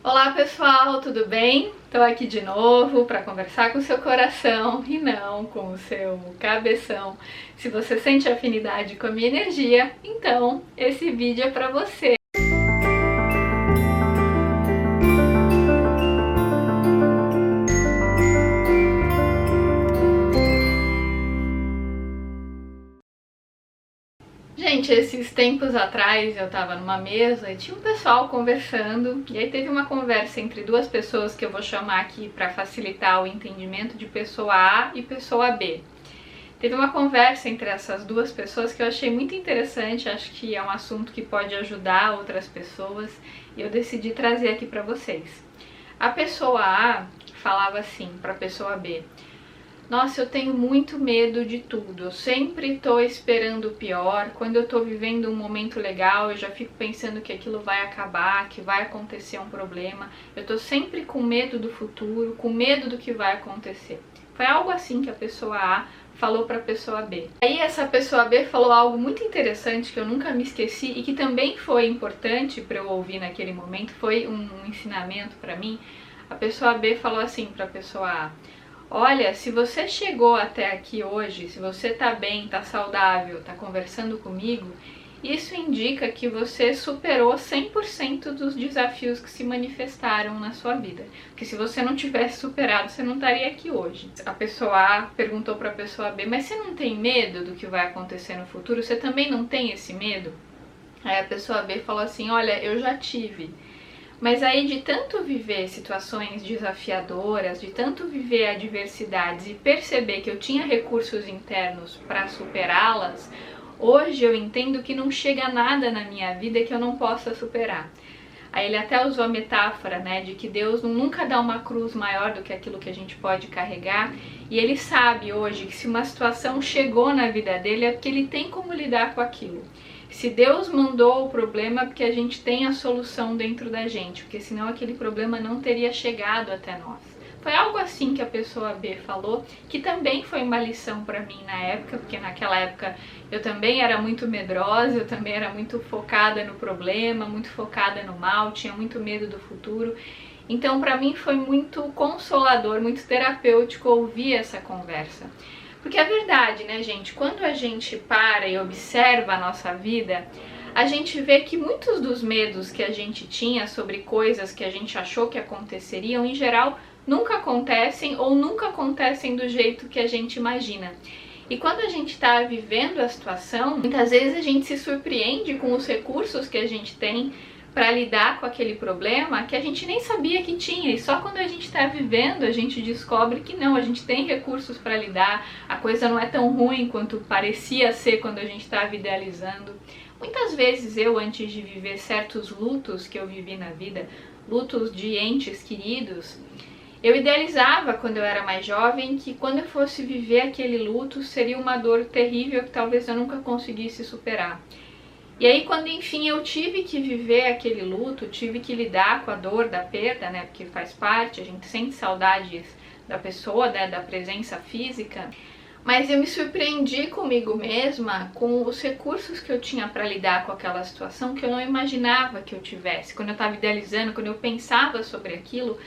Olá pessoal, tudo bem? Estou aqui de novo para conversar com o seu coração e não com o seu cabeção. Se você sente afinidade com a minha energia, então esse vídeo é para você. Gente, esses tempos atrás eu tava numa mesa e tinha um pessoal conversando, e aí teve uma conversa entre duas pessoas que eu vou chamar aqui para facilitar o entendimento de pessoa A e pessoa B. Teve uma conversa entre essas duas pessoas que eu achei muito interessante, acho que é um assunto que pode ajudar outras pessoas e eu decidi trazer aqui para vocês. A pessoa A falava assim para a pessoa B: nossa, eu tenho muito medo de tudo, eu sempre tô esperando o pior, quando eu tô vivendo um momento legal eu já fico pensando que aquilo vai acabar, que vai acontecer um problema, eu tô sempre com medo do futuro, com medo do que vai acontecer. Foi algo assim que a pessoa A falou para a pessoa B. Aí essa pessoa B falou algo muito interessante que eu nunca me esqueci e que também foi importante para eu ouvir naquele momento, foi um ensinamento para mim. A pessoa B falou assim para a pessoa A: olha, se você chegou até aqui hoje, se você tá bem, tá saudável, tá conversando comigo, isso indica que você superou 100% dos desafios que se manifestaram na sua vida. Porque se você não tivesse superado, você não estaria aqui hoje. A pessoa A perguntou para a pessoa B: mas você não tem medo do que vai acontecer no futuro? Você também não tem esse medo? Aí a pessoa B falou assim: olha, eu já tive. Mas aí, de tanto viver situações desafiadoras, de tanto viver adversidades e perceber que eu tinha recursos internos para superá-las, hoje eu entendo que não chega nada na minha vida que eu não possa superar. Aí ele até usou a metáfora, né, de que Deus nunca dá uma cruz maior do que aquilo que a gente pode carregar, e ele sabe hoje que se uma situação chegou na vida dele é porque ele tem como lidar com aquilo. Se Deus mandou o problema é porque a gente tem a solução dentro da gente, porque senão aquele problema não teria chegado até nós. Foi algo assim que a pessoa B falou, que também foi uma lição para mim na época, porque naquela época eu também era muito medrosa, eu também era muito focada no problema, muito focada no mal, tinha muito medo do futuro. Então para mim foi muito consolador, muito terapêutico ouvir essa conversa. Porque é verdade, né, gente? Quando a gente para e observa a nossa vida, a gente vê que muitos dos medos que a gente tinha sobre coisas que a gente achou que aconteceriam, em geral, nunca acontecem ou nunca acontecem do jeito que a gente imagina. E quando a gente está vivendo a situação, muitas vezes a gente se surpreende com os recursos que a gente tem para lidar com aquele problema que a gente nem sabia que tinha, e só quando a gente está vivendo a gente descobre que não, a gente tem recursos para lidar, a coisa não é tão ruim quanto parecia ser quando a gente estava idealizando. Muitas vezes eu, antes de viver certos lutos que eu vivi na vida, lutos de entes queridos, eu idealizava quando eu era mais jovem que quando eu fosse viver aquele luto seria uma dor terrível que talvez eu nunca conseguisse superar. E aí quando enfim eu tive que viver aquele luto, tive que lidar com a dor da perda, né, porque faz parte, a gente sente saudades da pessoa, né, da presença física, mas eu me surpreendi comigo mesma com os recursos que eu tinha para lidar com aquela situação que eu não imaginava que eu tivesse. Quando eu estava idealizando, quando eu pensava sobre aquilo,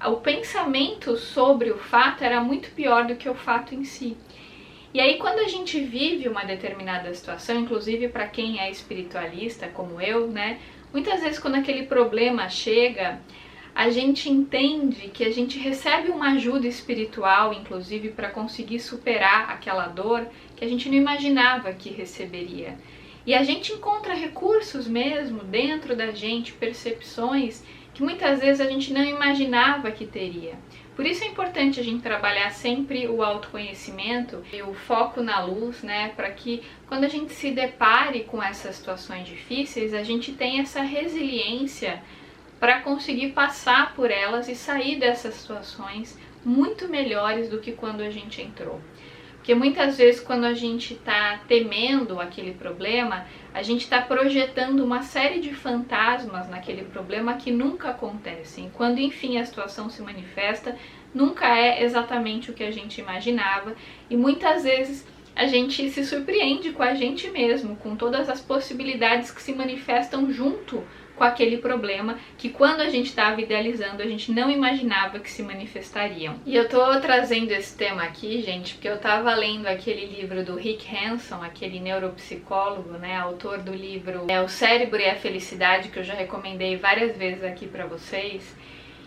o pensamento sobre o fato era muito pior do que o fato em si. E aí quando a gente vive uma determinada situação, inclusive para quem é espiritualista como eu, né, muitas vezes quando aquele problema chega, a gente entende que a gente recebe uma ajuda espiritual, inclusive para conseguir superar aquela dor que a gente não imaginava que receberia. E a gente encontra recursos mesmo dentro da gente, percepções que muitas vezes a gente não imaginava que teria. Por isso é importante a gente trabalhar sempre o autoconhecimento e o foco na luz, né, para que quando a gente se depare com essas situações difíceis, a gente tenha essa resiliência para conseguir passar por elas e sair dessas situações muito melhores do que quando a gente entrou. Porque muitas vezes quando a gente está temendo aquele problema, a gente está projetando uma série de fantasmas naquele problema que nunca acontecem. Quando enfim a situação se manifesta, nunca é exatamente o que a gente imaginava e muitas vezes a gente se surpreende com a gente mesmo, com todas as possibilidades que se manifestam junto com aquele problema que quando a gente estava idealizando a gente não imaginava que se manifestariam. E eu tô trazendo esse tema aqui, gente, porque eu tava lendo aquele livro do Rick Hanson, aquele neuropsicólogo, né, autor do livro O Cérebro e a Felicidade, que eu já recomendei várias vezes aqui para vocês.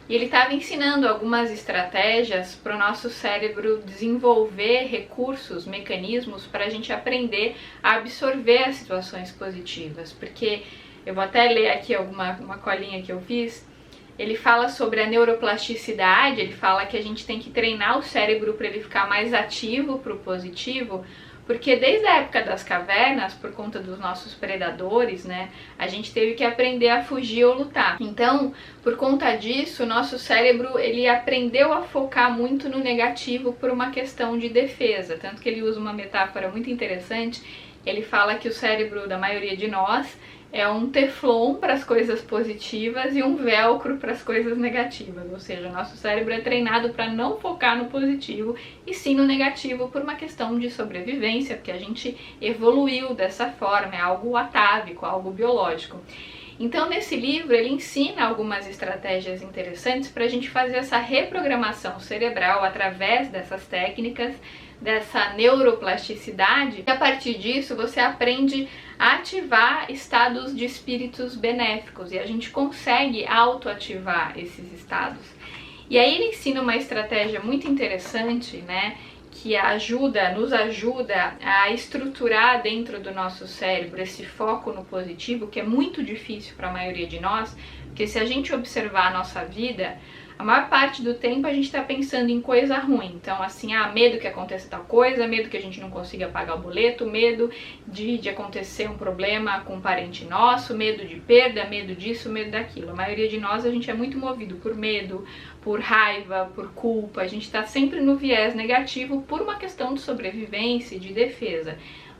E ele estava ensinando algumas estratégias para o nosso cérebro desenvolver recursos, mecanismos para a gente aprender a absorver as situações positivas. Porque eu vou até ler aqui uma colinha que eu fiz. Ele fala sobre a neuroplasticidade, ele fala que a gente tem que treinar o cérebro para ele ficar mais ativo para o positivo, porque desde a época das cavernas, por conta dos nossos predadores, né, a gente teve que aprender a fugir ou lutar. Então, por conta disso, o nosso cérebro, ele aprendeu a focar muito no negativo por uma questão de defesa. Tanto que ele usa uma metáfora muito interessante. Ele fala que o cérebro da maioria de nós é um teflon para as coisas positivas e um velcro para as coisas negativas, ou seja, o nosso cérebro é treinado para não focar no positivo e sim no negativo por uma questão de sobrevivência, porque a gente evoluiu dessa forma, é algo atávico, algo biológico. Então, nesse livro, ele ensina algumas estratégias interessantes para a gente fazer essa reprogramação cerebral através dessas técnicas, dessa neuroplasticidade, e a partir disso você aprende a ativar estados de espíritos benéficos e a gente consegue autoativar esses estados. E aí ele ensina uma estratégia muito interessante, né, que nos ajuda a estruturar dentro do nosso cérebro esse foco no positivo, que é muito difícil para a maioria de nós, porque se a gente observar a nossa vida, a maior parte do tempo a gente está pensando em coisa ruim. Então, assim, medo que aconteça tal coisa, medo que a gente não consiga pagar o boleto, medo de acontecer um problema com um parente nosso, medo de perda, medo disso, medo daquilo. A maioria de nós, a gente é muito movido por medo, por raiva, por culpa. A gente está sempre no viés negativo por uma questão de sobrevivência e de defesa.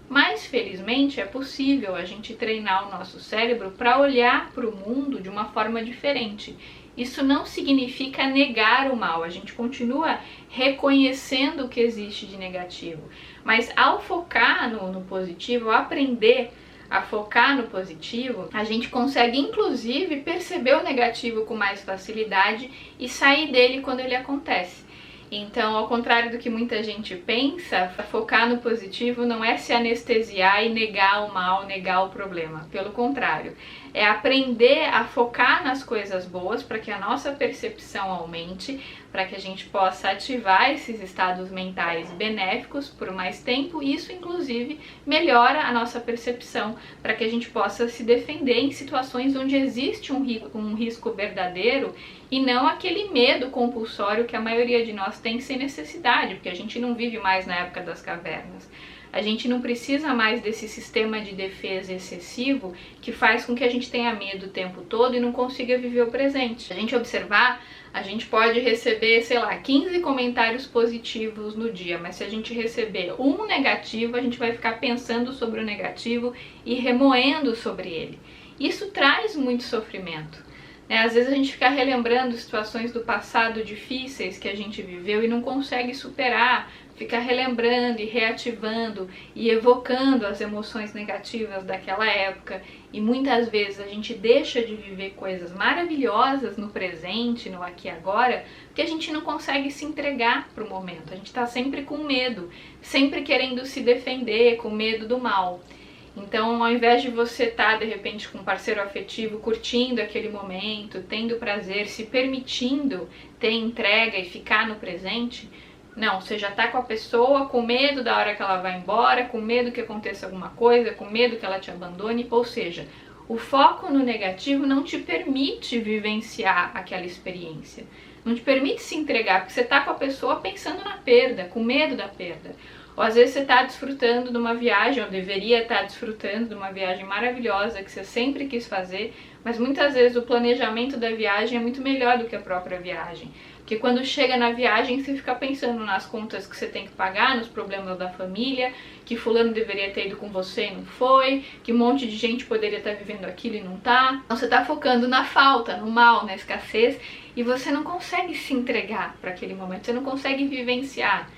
Mas, felizmente, é possível a gente treinar o nosso cérebro para olhar para o mundo de uma forma diferente. Isso não significa negar o mal, a gente continua reconhecendo o que existe de negativo. Mas ao focar no positivo, ao aprender a focar no positivo, a gente consegue inclusive perceber o negativo com mais facilidade e sair dele quando ele acontece. Então, ao contrário do que muita gente pensa, focar no positivo não é se anestesiar e negar o mal, negar o problema. Pelo contrário, é aprender a focar nas coisas boas para que a nossa percepção aumente, para que a gente possa ativar esses estados mentais benéficos por mais tempo. E isso, inclusive, melhora a nossa percepção para que a gente possa se defender em situações onde existe um risco verdadeiro e não aquele medo compulsório que a maioria de nós tem sem necessidade, porque a gente não vive mais na época das cavernas. A gente não precisa mais desse sistema de defesa excessivo que faz com que a gente tenha medo o tempo todo e não consiga viver o presente. Se a gente observar, a gente pode receber, 15 comentários positivos no dia, mas se a gente receber um negativo, a gente vai ficar pensando sobre o negativo e remoendo sobre ele. Isso traz muito sofrimento. Às vezes a gente fica relembrando situações do passado difíceis que a gente viveu e não consegue superar, fica relembrando e reativando e evocando as emoções negativas daquela época, e muitas vezes a gente deixa de viver coisas maravilhosas no presente, no aqui e agora, porque a gente não consegue se entregar para o momento. A gente está sempre com medo, sempre querendo se defender, com medo do mal. Então, ao invés de você estar, de repente, com um parceiro afetivo, curtindo aquele momento, tendo prazer, se permitindo ter entrega e ficar no presente, não, você já está com a pessoa com medo da hora que ela vai embora, com medo que aconteça alguma coisa, com medo que ela te abandone, ou seja, o foco no negativo não te permite vivenciar aquela experiência, não te permite se entregar, porque você está com a pessoa pensando na perda, com medo da perda. Ou às vezes você está desfrutando de uma viagem, ou deveria estar desfrutando de uma viagem maravilhosa que você sempre quis fazer, mas muitas vezes o planejamento da viagem é muito melhor do que a própria viagem. Porque quando chega na viagem você fica pensando nas contas que você tem que pagar, nos problemas da família, que fulano deveria ter ido com você e não foi, que um monte de gente poderia estar vivendo aquilo e não tá. Então você está focando na falta, no mal, na escassez, e você não consegue se entregar para aquele momento, você não consegue vivenciar.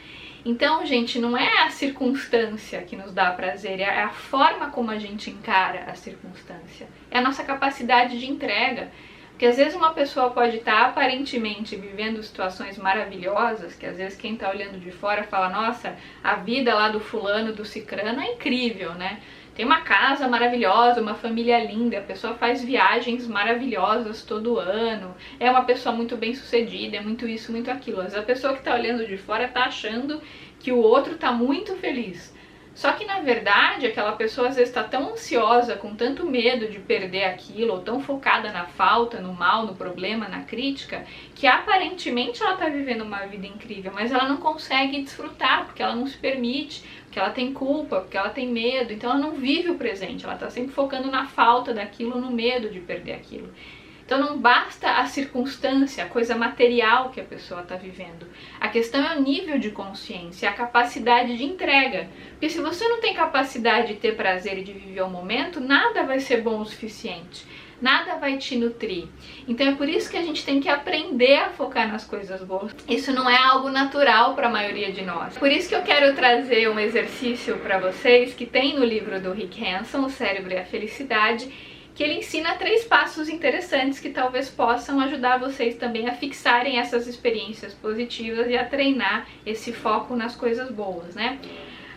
Então, gente, não é a circunstância que nos dá prazer, é a forma como a gente encara a circunstância, é a nossa capacidade de entrega. Porque às vezes uma pessoa pode estar aparentemente vivendo situações maravilhosas, que às vezes quem está olhando de fora fala, nossa, a vida lá do fulano, do cicrano é incrível, né? Tem uma casa maravilhosa, uma família linda, a pessoa faz viagens maravilhosas todo ano, é uma pessoa muito bem sucedida, é muito isso, muito aquilo. Mas a pessoa que está olhando de fora está achando que o outro está muito feliz. Só que na verdade aquela pessoa às vezes está tão ansiosa, com tanto medo de perder aquilo, ou tão focada na falta, no mal, no problema, na crítica, que aparentemente ela está vivendo uma vida incrível, mas ela não consegue desfrutar, porque ela não se permite, porque ela tem culpa, porque ela tem medo, então ela não vive o presente, ela está sempre focando na falta daquilo, no medo de perder aquilo. Então não basta a circunstância, a coisa material que a pessoa está vivendo. A questão é o nível de consciência, a capacidade de entrega. Porque se você não tem capacidade de ter prazer e de viver o momento, nada vai ser bom o suficiente. Nada vai te nutrir. Então é por isso que a gente tem que aprender a focar nas coisas boas. Isso não é algo natural para a maioria de nós. Por isso que eu quero trazer um exercício para vocês que tem no livro do Rick Hanson, O Cérebro e a Felicidade, que ele ensina 3 passos interessantes que talvez possam ajudar vocês também a fixarem essas experiências positivas e a treinar esse foco nas coisas boas, né?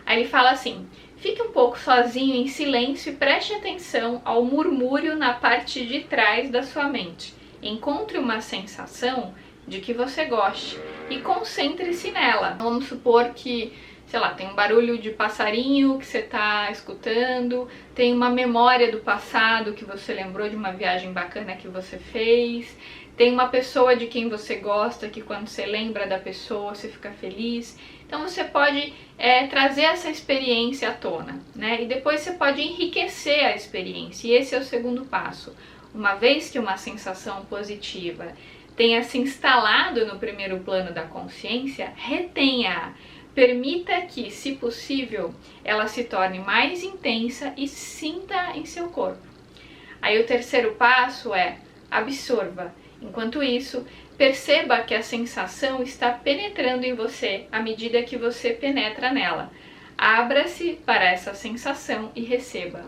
Aí ele fala assim: fique um pouco sozinho em silêncio e preste atenção ao murmúrio na parte de trás da sua mente. Encontre uma sensação de que você goste e concentre-se nela. Vamos supor que, sei lá, tem um barulho de passarinho que você está escutando, tem uma memória do passado que você lembrou de uma viagem bacana que você fez, tem uma pessoa de quem você gosta que quando você lembra da pessoa você fica feliz. Então você pode trazer essa experiência à tona, né? E depois você pode enriquecer a experiência, e esse é o segundo passo. Uma vez que uma sensação positiva tenha se instalado no primeiro plano da consciência, retenha-a. Permita que, se possível, ela se torne mais intensa e sinta em seu corpo. Aí o terceiro passo é absorva. Enquanto isso, perceba que a sensação está penetrando em você à medida que você penetra nela. Abra-se para essa sensação e receba.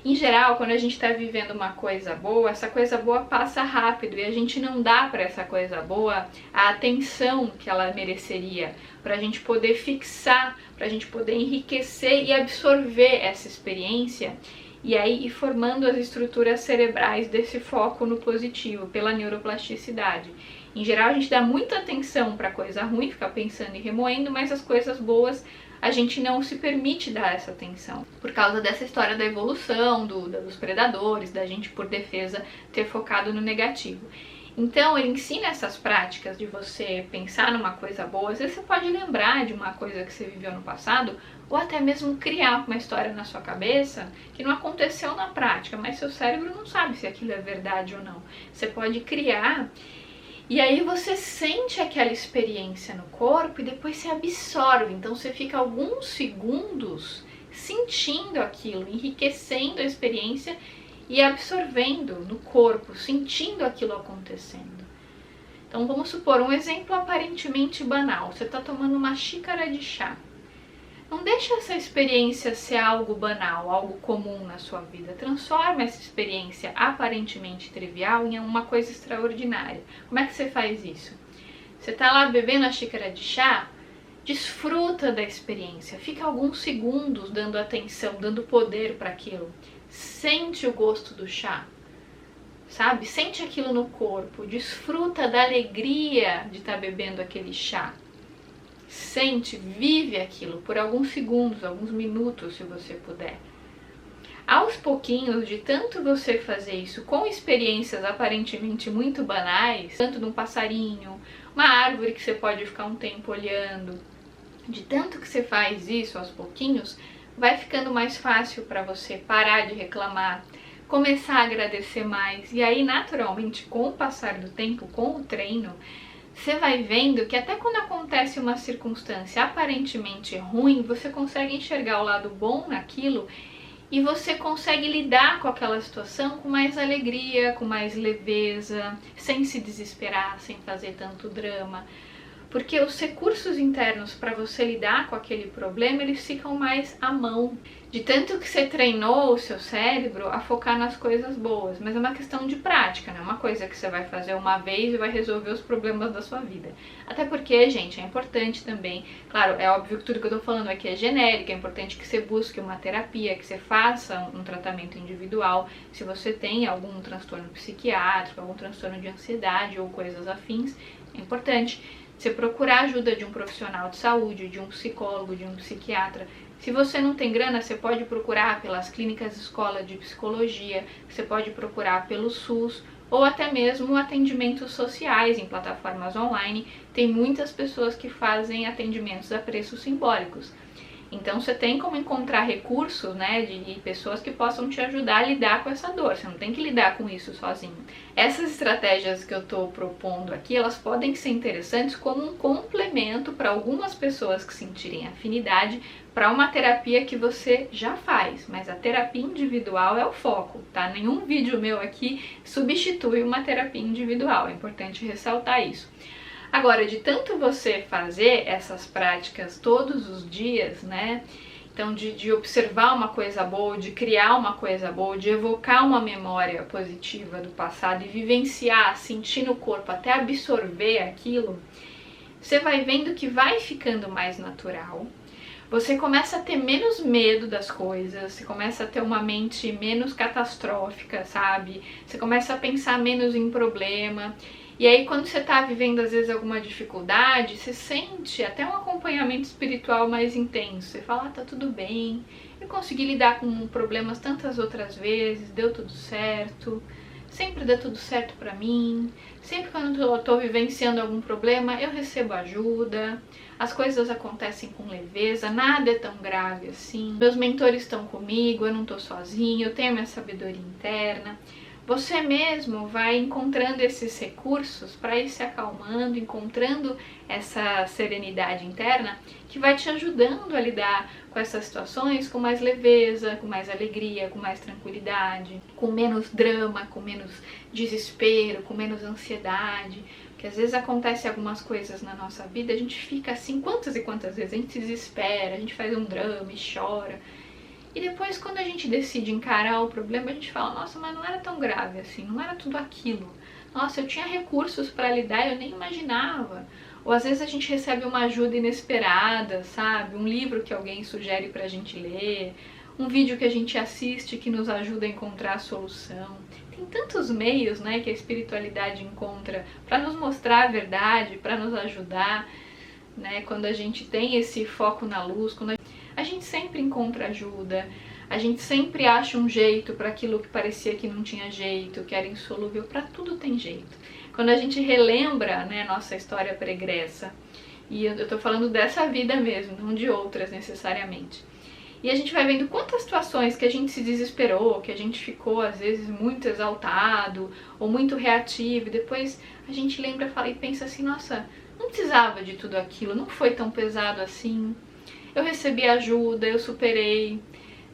Em geral, quando a gente está vivendo uma coisa boa, essa coisa boa passa rápido e a gente não dá para essa coisa boa a atenção que ela mereceria, para a gente poder fixar, para a gente poder enriquecer e absorver essa experiência e aí ir formando as estruturas cerebrais desse foco no positivo, pela neuroplasticidade. Em geral, a gente dá muita atenção para coisa ruim, fica pensando e remoendo, mas as coisas boas a gente não se permite dar essa atenção, por causa dessa história da evolução, dos predadores, da gente por defesa ter focado no negativo. Então ele ensina essas práticas de você pensar numa coisa boa, às vezes você pode lembrar de uma coisa que você viveu no passado, ou até mesmo criar uma história na sua cabeça que não aconteceu na prática, mas seu cérebro não sabe se aquilo é verdade ou não. Você pode criar. E aí você sente aquela experiência no corpo e depois você absorve. Então você fica alguns segundos sentindo aquilo, enriquecendo a experiência e absorvendo no corpo, sentindo aquilo acontecendo. Então vamos supor um exemplo aparentemente banal. Você está tomando uma xícara de chá. Não deixa essa experiência ser algo banal, algo comum na sua vida. Transforma essa experiência aparentemente trivial em uma coisa extraordinária. Como é que você faz isso? Você está lá bebendo a xícara de chá, desfruta da experiência. Fica alguns segundos dando atenção, dando poder para aquilo. Sente o gosto do chá, sabe? Sente aquilo no corpo. Desfruta da alegria de estar bebendo aquele chá. Sente, vive aquilo por alguns segundos, alguns minutos, se você puder. Aos pouquinhos, de tanto você fazer isso com experiências aparentemente muito banais, tanto de um passarinho, uma árvore que você pode ficar um tempo olhando, de tanto que você faz isso aos pouquinhos, vai ficando mais fácil para você parar de reclamar, começar a agradecer mais, e aí naturalmente com o passar do tempo, com o treino, você vai vendo que até quando acontece uma circunstância aparentemente ruim, você consegue enxergar o lado bom naquilo e você consegue lidar com aquela situação com mais alegria, com mais leveza, sem se desesperar, sem fazer tanto drama. porque os recursos internos para você lidar com aquele problema, eles ficam mais à mão. De tanto que você treinou o seu cérebro a focar nas coisas boas, mas é uma questão de prática, não é uma coisa que você vai fazer uma vez e vai resolver os problemas da sua vida. Até porque, gente, é importante também, claro, é óbvio que tudo que eu tô falando aqui é genérico, é importante que você busque uma terapia, que você faça um tratamento individual, se você tem algum transtorno psiquiátrico, algum transtorno de ansiedade ou coisas afins, é importante você procurar ajuda de um profissional de saúde, de um psicólogo, de um psiquiatra. Se você não tem grana, você pode procurar pelas clínicas escola de psicologia, você pode procurar pelo SUS ou até mesmo atendimentos sociais em plataformas online. Tem muitas pessoas que fazem atendimentos a preços simbólicos. Então você tem como encontrar recursos, né, de pessoas que possam te ajudar a lidar com essa dor. Você não tem que lidar com isso sozinho. Essas estratégias que eu estou propondo aqui, elas podem ser interessantes como um complemento para algumas pessoas que sentirem afinidade para uma terapia que você já faz, mas a terapia individual é o foco, tá? Nenhum vídeo meu aqui substitui uma terapia individual, é importante ressaltar isso. Agora, de tanto você fazer essas práticas todos os dias, né? Então, de observar uma coisa boa, de criar uma coisa boa, de evocar uma memória positiva do passado e vivenciar, sentir no corpo até absorver aquilo, você vai vendo que vai ficando mais natural. Você começa a ter menos medo das coisas, você começa a ter uma mente menos catastrófica, sabe? Você começa a pensar menos em problema. E aí, quando você tá vivendo, às vezes, alguma dificuldade, você sente até um acompanhamento espiritual mais intenso. Você fala, tá tudo bem, eu consegui lidar com problemas tantas outras vezes, deu tudo certo, sempre dá tudo certo pra mim, sempre quando eu tô vivenciando algum problema, eu recebo ajuda, as coisas acontecem com leveza, nada é tão grave assim, meus mentores estão comigo, eu não tô sozinho, eu tenho minha sabedoria interna. Você mesmo vai encontrando esses recursos para ir se acalmando, encontrando essa serenidade interna que vai te ajudando a lidar com essas situações com mais leveza, com mais alegria, com mais tranquilidade, com menos drama, com menos desespero, com menos ansiedade. Porque às vezes acontece algumas coisas na nossa vida, a gente fica assim, quantas e quantas vezes a gente se desespera, a gente faz um drama e chora. E depois, quando a gente decide encarar o problema, a gente fala, nossa, mas não era tão grave assim, não era tudo aquilo. Nossa, eu tinha recursos para lidar e eu nem imaginava. Ou às vezes a gente recebe uma ajuda inesperada, sabe? Um livro que alguém sugere pra gente ler, um vídeo que a gente assiste que nos ajuda a encontrar a solução. Tem tantos meios, né, que a espiritualidade encontra para nos mostrar a verdade, para nos ajudar, né? Quando a gente tem esse foco na luz, quando a gente sempre encontra ajuda, a gente sempre acha um jeito para aquilo que parecia que não tinha jeito, que era insolúvel, para tudo tem jeito. Quando a gente relembra, né, nossa história pregressa, e eu tô falando dessa vida mesmo, não de outras necessariamente, e a gente vai vendo quantas situações que a gente se desesperou, que a gente ficou às vezes muito exaltado ou muito reativo, e depois a gente lembra, fala e pensa assim, nossa, não precisava de tudo aquilo, não foi tão pesado assim. Eu recebi ajuda, eu superei,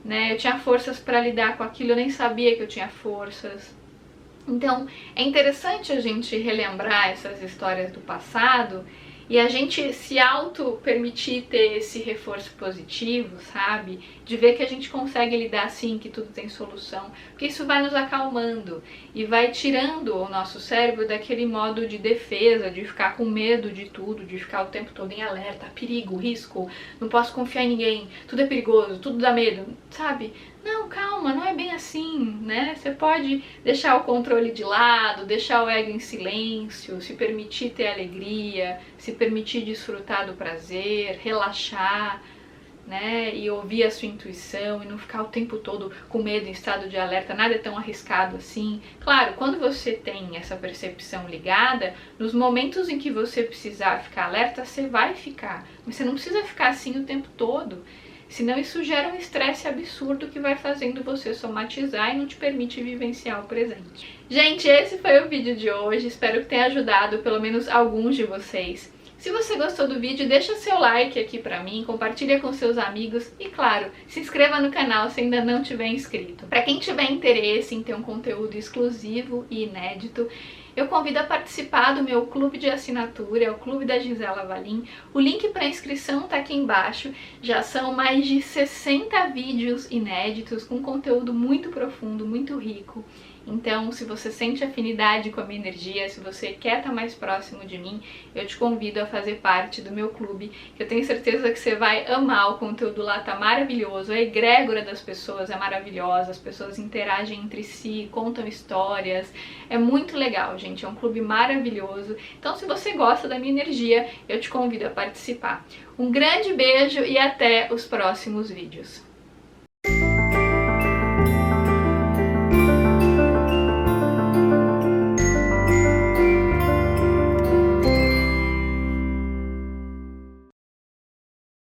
né? Eu tinha forças para lidar com aquilo, eu nem sabia que eu tinha forças. Então, é interessante a gente relembrar essas histórias do passado e a gente se auto-permitir ter esse reforço positivo, sabe? De ver que a gente consegue lidar sim, que tudo tem solução. Porque isso vai nos acalmando e vai tirando o nosso cérebro daquele modo de defesa, de ficar com medo de tudo, de ficar o tempo todo em alerta, perigo, risco, não posso confiar em ninguém, tudo é perigoso, tudo dá medo, sabe? Não, calma, não é bem assim, né? Você pode deixar o controle de lado, deixar o ego em silêncio, se permitir ter alegria, se permitir desfrutar do prazer, relaxar, né? E ouvir a sua intuição e não ficar o tempo todo com medo, em estado de alerta, nada é tão arriscado assim. Claro, quando você tem essa percepção ligada, nos momentos em que você precisar ficar alerta, você vai ficar, mas você não precisa ficar assim o tempo todo. Senão isso gera um estresse absurdo que vai fazendo você somatizar e não te permite vivenciar o presente. Gente, esse foi o vídeo de hoje, espero que tenha ajudado pelo menos alguns de vocês. Se você gostou do vídeo, deixa seu like aqui pra mim, compartilha com seus amigos e, claro, se inscreva no canal se ainda não tiver inscrito. Pra quem tiver interesse em ter um conteúdo exclusivo e inédito, eu convido a participar do meu clube de assinatura, é o Clube da Gisela Valim. O link para inscrição tá aqui embaixo. Já são mais de 60 vídeos inéditos com conteúdo muito profundo, muito rico. Então, se você sente afinidade com a minha energia, se você quer estar mais próximo de mim, eu te convido a fazer parte do meu clube, que eu tenho certeza que você vai amar. O conteúdo lá tá maravilhoso, a egrégora das pessoas é maravilhosa, as pessoas interagem entre si, contam histórias, é muito legal, gente, é um clube maravilhoso. Então, se você gosta da minha energia, eu te convido a participar. Um grande beijo e até os próximos vídeos.